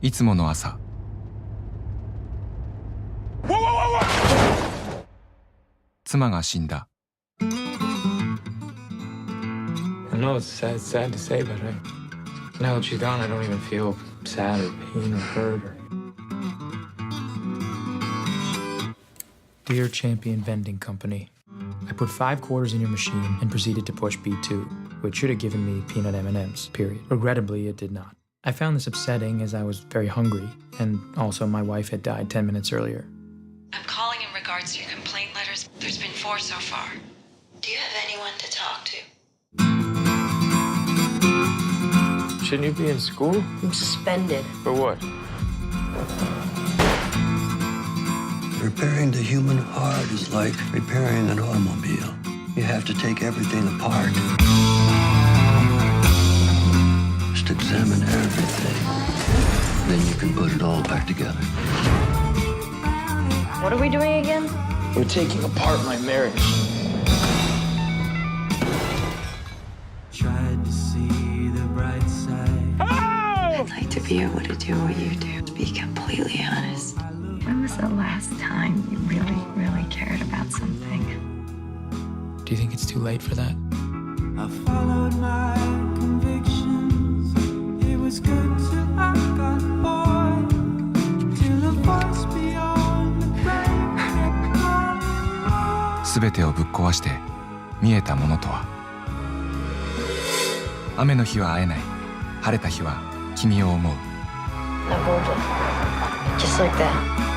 いつもの朝。妻が死んだ。I know it's sad to say, but now that she's gone, I don't even feel sad or pain or hurt. Dear Champion Vending Company, I put 5 quarters in your machine and proceeded to push B2, which should have given me peanut M&Ms, period. Regrettably, it did not. I found this upsetting as I was very hungry, and also my wife had died 10 minutes earlier. I'm calling in regards to your complaint letters. There's been 4 so far. Do you have anyone to talk to? Shouldn't you be in school? I'm suspended. For what? Repairing the human heart is like repairing an automobile. You have to take everything apart. Just examine everything. Then you can put it all back together. What are we doing again? We're taking apart my marriage. Tried to see the bright side. I'd like to be able to do what you do, to be completely honest. When was the last time you really, really cared about something? Do you think it's too late for that? I followed my convictions. It was good till I got bored. Till a voice beyond the grave kept calling. すべてをぶっ壊して見えたものとは。雨の日は会えない。晴れた日は君を思う。I hold it. Just like that.